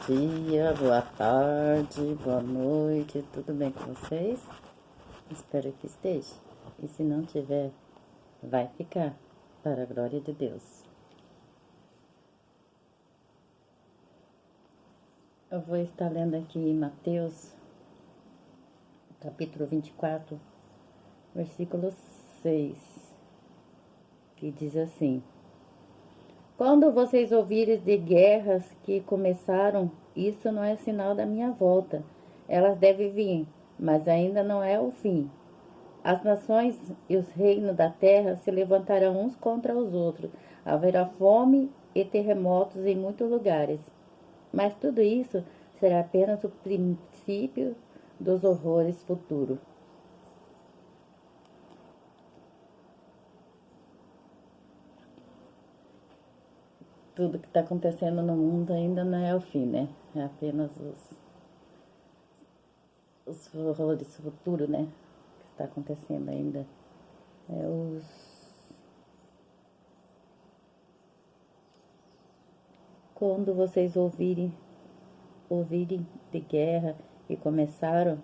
dia, boa tarde, boa noite, tudo bem com vocês? Espero que esteja. E se não tiver, vai ficar, para a glória de Deus. Eu vou estar lendo aqui em Mateus, capítulo 24, versículo 6, que diz assim: Quando vocês ouvirem de guerras que começaram, isso não é sinal da minha volta. Elas devem vir, mas ainda não é o fim. As nações e os reinos da terra se levantarão uns contra os outros. Haverá fome e terremotos em muitos lugares. Mas tudo isso será apenas o princípio dos horrores futuros. Tudo que está acontecendo no mundo ainda não é o fim, né? É apenas os horrores futuros, né? Que está acontecendo ainda. Quando vocês ouvirem de guerra que começaram,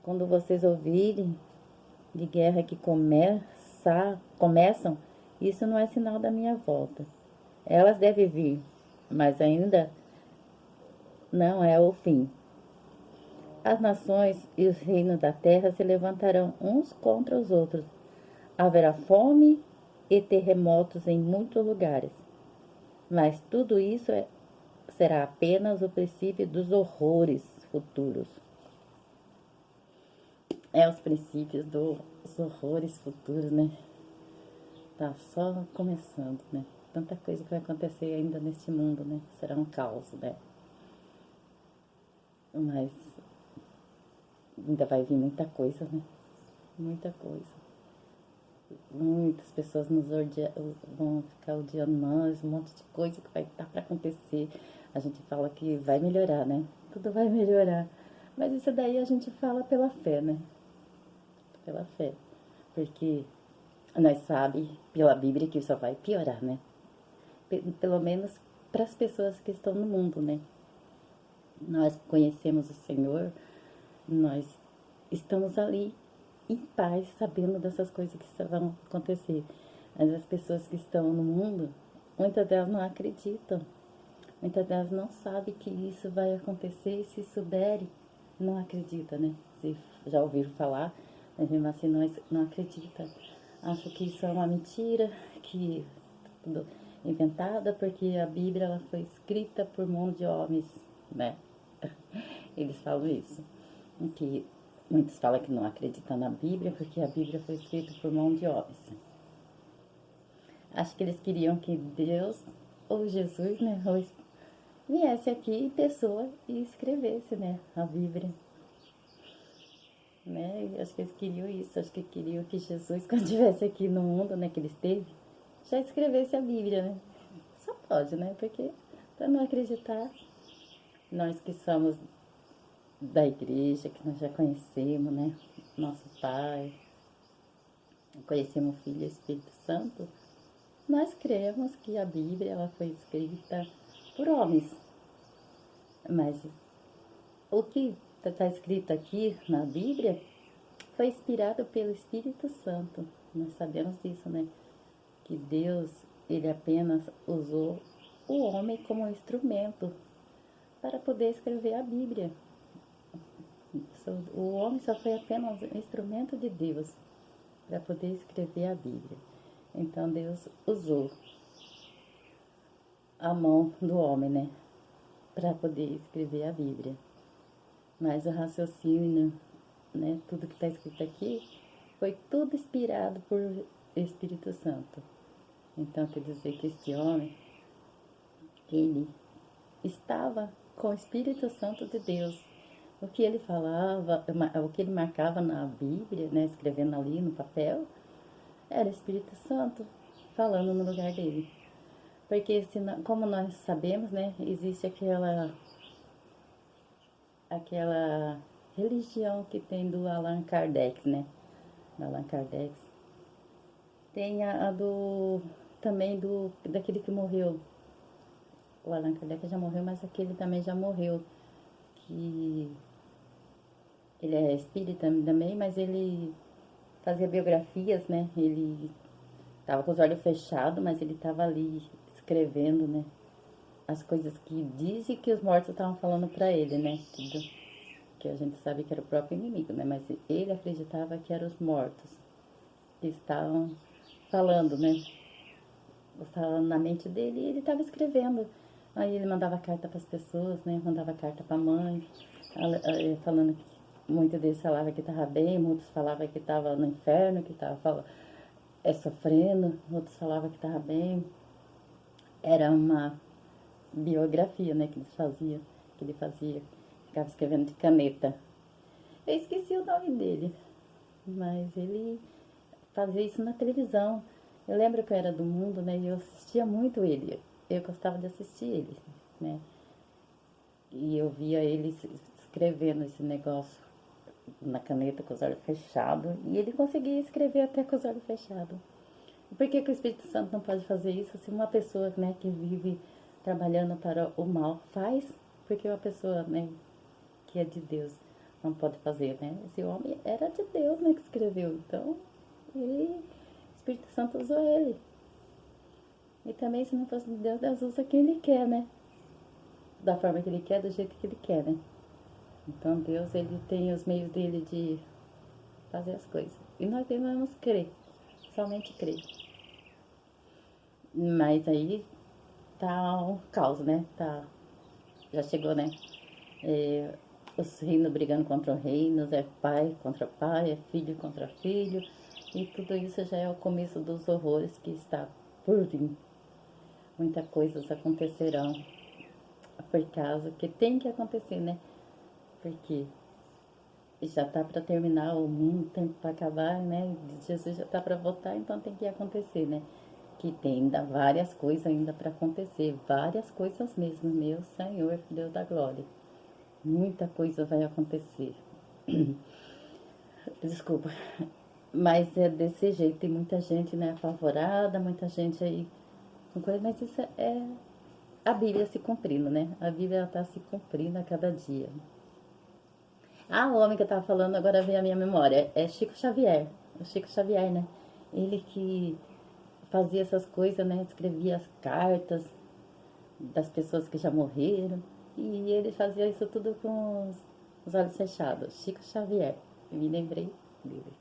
quando vocês ouvirem de guerra que começam, isso não é sinal da minha volta. Elas devem vir, mas ainda não é o fim. As nações e os reinos da terra se levantarão uns contra os outros. Haverá fome e terremotos em muitos lugares. Mas tudo isso será apenas o princípio dos horrores futuros. É os princípios dos horrores futuros, né? Tá só começando, né? Tanta coisa que vai acontecer ainda neste mundo, né? Será um caos, né? Mas ainda vai vir muita coisa, né? Muita coisa. Muitas pessoas vão ficar odiando nós, um monte de coisa que vai estar para acontecer. A gente fala que vai melhorar, né? Tudo vai melhorar. Mas isso daí a gente fala pela fé, né? Pela fé. Porque nós sabemos pela Bíblia que só vai piorar, né? Pelo menos para as pessoas que estão no mundo, né? Nós conhecemos o Senhor, nós estamos ali em paz, sabendo dessas coisas que vão acontecer. Mas as pessoas que estão no mundo, muitas delas não acreditam. Muitas delas não sabem que isso vai acontecer e se souberem, não acreditam, né? Se já ouviram falar, mas mesmo assim não acreditam. Acham que isso é uma mentira, que tudo inventada, porque a Bíblia ela foi escrita por mão de homens, né? Eles falam isso. Que muitos falam que não acreditam na Bíblia, porque a Bíblia foi escrita por mão de homens. Acho que eles queriam que Deus ou Jesus, né, viesse aqui em pessoa e escrevesse, né, a Bíblia. Né? Acho que eles queriam isso, acho que queriam que Jesus, quando estivesse aqui no mundo, né, que ele esteve, já escrevesse a Bíblia, né? Só pode, né? Porque para não acreditar, nós que somos da igreja, que nós já conhecemos, né? Nosso Pai, conhecemos o Filho e o Espírito Santo, nós cremos que a Bíblia ela foi escrita por homens. Mas o que está escrito aqui na Bíblia foi inspirado pelo Espírito Santo. Nós sabemos disso, né? Que Deus, ele apenas usou o homem como instrumento para poder escrever a Bíblia. O homem só foi apenas um instrumento de Deus para poder escrever a Bíblia. Então Deus usou a mão do homem, né, para poder escrever a Bíblia. Mas o raciocínio, né, tudo que está escrito aqui, foi tudo inspirado por Espírito Santo. Então quer dizer que este homem, ele estava com o Espírito Santo de Deus. O que ele falava, o que ele marcava na Bíblia, né, escrevendo ali no papel, era o Espírito Santo falando no lugar dele. Porque, como nós sabemos, né, existe aquela religião que tem do Allan Kardec, né? Do Allan Kardec. Tem também daquele que morreu, o Allan Kardec já morreu, mas aquele também já morreu, que ele é espírita também, mas ele fazia biografias, né? Ele tava com os olhos fechados, mas ele tava ali escrevendo, né? As coisas que dizem que os mortos estavam falando para ele, né? Tudo que a gente sabe que era o próprio inimigo, né? Mas ele acreditava que eram os mortos que estavam falando, né? Falando na mente dele e ele estava escrevendo. Aí ele mandava carta para as pessoas, né? Mandava carta para a mãe, falando que muitos deles falavam que estava bem, muitos falavam que estava no inferno, que estava sofrendo, outros falavam que estava bem. Era uma biografia, né, que ele fazia, ficava escrevendo de caneta. Eu esqueci o nome dele, mas ele fazia isso na televisão. Eu lembro que eu era do Mundo, né, e eu assistia muito ele. Eu gostava de assistir ele, né, e eu via ele escrevendo esse negócio na caneta com os olhos fechados, e ele conseguia escrever até com os olhos fechados. Por que, que o Espírito Santo não pode fazer isso se uma pessoa, né, que vive trabalhando para o mal faz? Porque uma pessoa, né, que é de Deus não pode fazer, né? Esse homem era de Deus, né, que escreveu. Então, o Espírito Santo usou ele. E também, se não fosse de Deus, Deus usa quem ele quer, né? Da forma que ele quer, do jeito que ele quer, né? Então, Deus, ele tem os meios dele de fazer as coisas. E nós devemos crer, somente crer. Mas aí tá um caos, né? Tá, já chegou, né? É, os reinos brigando contra reinos, é pai contra pai, é filho contra filho, e tudo isso já é o começo dos horrores que está por vir. Muitas coisas acontecerão por causa que tem que acontecer, né? Porque já tá para terminar o mundo, tem para acabar, né? Jesus já tá para voltar, então tem que acontecer, né? Que tem ainda várias coisas ainda para acontecer, várias coisas mesmo, meu Senhor, Deus da glória. Muita coisa vai acontecer. Desculpa, mas é desse jeito, tem muita gente, né, apavorada, muita gente aí com coisa, mas isso é a Bíblia se cumprindo, né? A Bíblia está se cumprindo a cada dia. Ah, o homem que eu tava falando agora veio à minha memória, é Chico Xavier. O Chico Xavier, né? Ele que fazia essas coisas, né? Escrevia as cartas das pessoas que já morreram. E ele fazia isso tudo com os olhos fechados. Chico Xavier. Eu me lembrei dele.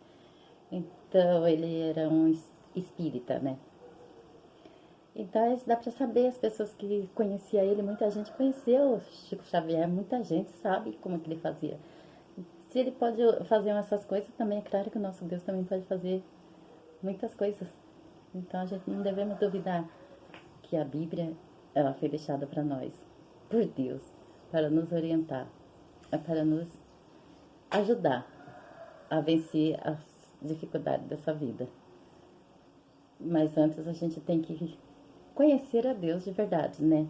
Então, ele era um espírita, né? Então, dá para saber, as pessoas que conheciam ele, muita gente conheceu o Chico Xavier, muita gente sabe como que ele fazia. Se ele pode fazer essas coisas, também é claro que o nosso Deus também pode fazer muitas coisas. Então, a gente não devemos duvidar que a Bíblia, ela foi deixada para nós, por Deus, para nos orientar, para nos ajudar a vencer as dificuldades dessa vida. Mas antes a gente tem que conhecer a Deus de verdade, né?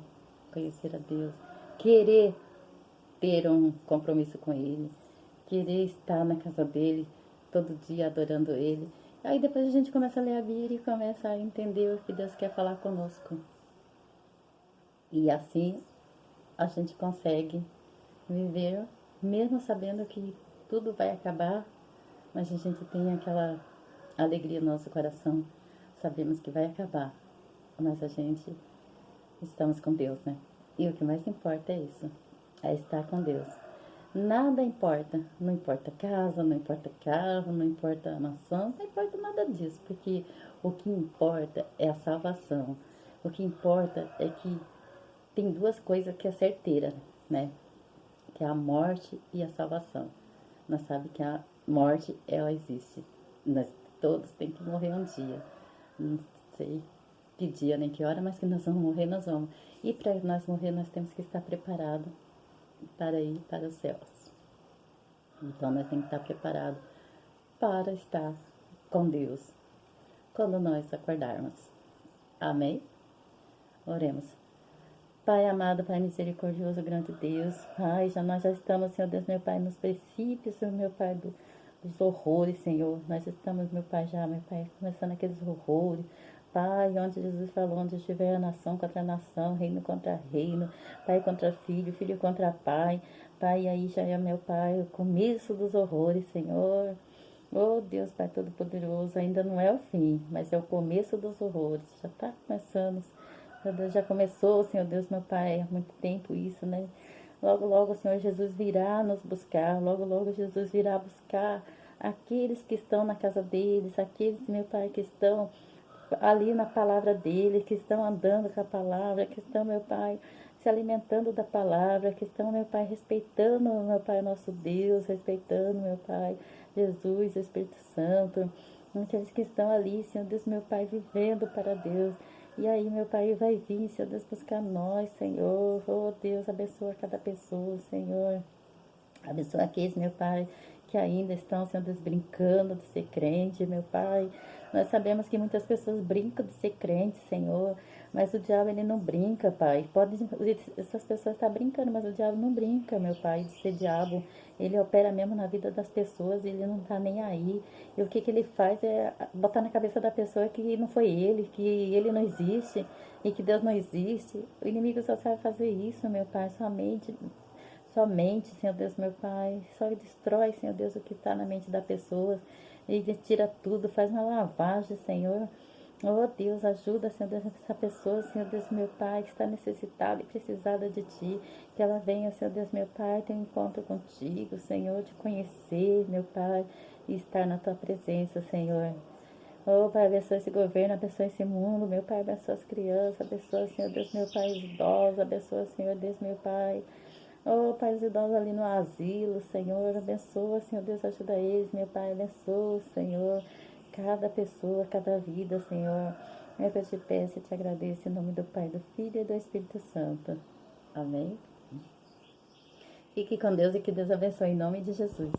Conhecer a Deus, querer ter um compromisso com Ele, querer estar na casa dele todo dia adorando Ele. Aí depois a gente começa a ler a Bíblia e começa a entender o que Deus quer falar conosco. E assim a gente consegue viver, mesmo sabendo que tudo vai acabar, mas a gente tem aquela alegria no nosso coração. Sabemos que vai acabar, mas a gente estamos com Deus, né? E o que mais importa é isso, é estar com Deus. Nada importa, não importa casa, não importa carro, não importa a mansão, não importa nada disso, porque o que importa é a salvação. O que importa é que tem duas coisas que é certeira, né? Que é a morte e a salvação. Nós sabemos que a morte, ela existe. Nós todos temos que morrer um dia. Não sei que dia nem que hora, mas que nós vamos morrer, nós vamos. E para nós morrer, nós temos que estar preparados para ir para os céus. Então, nós temos que estar preparados para estar com Deus quando nós acordarmos. Amém? Oremos. Pai amado, Pai misericordioso, grande Deus, Pai, nós já estamos, Senhor Deus, meu Pai, nos precípios, Senhor, meu Pai, dos horrores, Senhor. Nós estamos, meu Pai, já, meu Pai, começando aqueles horrores, Pai, onde Jesus falou, onde estiver a nação contra a nação, reino contra reino, pai contra filho, filho contra pai. Pai, aí já é, meu Pai, o começo dos horrores, Senhor. Oh, Deus, Pai Todo-Poderoso, ainda não é o fim, mas é o começo dos horrores. Já está começando, meu Deus, já começou, Senhor Deus, meu Pai, há muito tempo isso, né? Logo, logo o Senhor Jesus virá nos buscar, logo, logo Jesus virá buscar aqueles que estão na casa deles, aqueles, meu Pai, que estão ali na palavra dele, que estão andando com a palavra, que estão, meu Pai, se alimentando da palavra, que estão, meu Pai, respeitando, meu Pai, nosso Deus, respeitando, meu Pai, Jesus, Espírito Santo, aqueles que estão ali, Senhor Deus, meu Pai, vivendo para Deus. E aí, meu Pai, vai vir, Senhor Deus, buscar nós, Senhor. Oh, Deus, abençoa cada pessoa, Senhor. Abençoa aqueles, meu Pai, que ainda estão, Senhor Deus, brincando de ser crente, meu Pai. Nós sabemos que muitas pessoas brincam de ser crente, Senhor, mas o diabo, ele não brinca, Pai. Essas pessoas estão brincando, mas o diabo não brinca, meu Pai, de ser diabo. Ele opera mesmo na vida das pessoas, ele não tá nem aí. E o que ele faz é botar na cabeça da pessoa que não foi ele, que ele não existe e que Deus não existe. O inimigo só sabe fazer isso, meu Pai, somente, Senhor Deus, meu Pai, só destrói, Senhor Deus, o que está na mente da pessoa, e tira tudo, faz uma lavagem, Senhor. Oh Deus, ajuda, Senhor Deus, essa pessoa, Senhor Deus, meu Pai, que está necessitada e precisada de Ti, que ela venha, Senhor Deus, meu Pai, ter um encontro contigo, Senhor, te conhecer, meu Pai, e estar na Tua presença, Senhor. Oh, Pai, abençoa esse governo, abençoa esse mundo, meu Pai, abençoa as crianças, abençoa, Senhor Deus, meu Pai, os idosos, abençoa, Senhor Deus, meu Pai. Oh, Pai, os idosos ali no asilo, Senhor, abençoa, Senhor Deus, ajuda eles, meu Pai, abençoa, Senhor, cada pessoa, cada vida, Senhor. Eu te peço e te agradeço em nome do Pai, do Filho e do Espírito Santo. Amém. Fique com Deus e que Deus abençoe em nome de Jesus.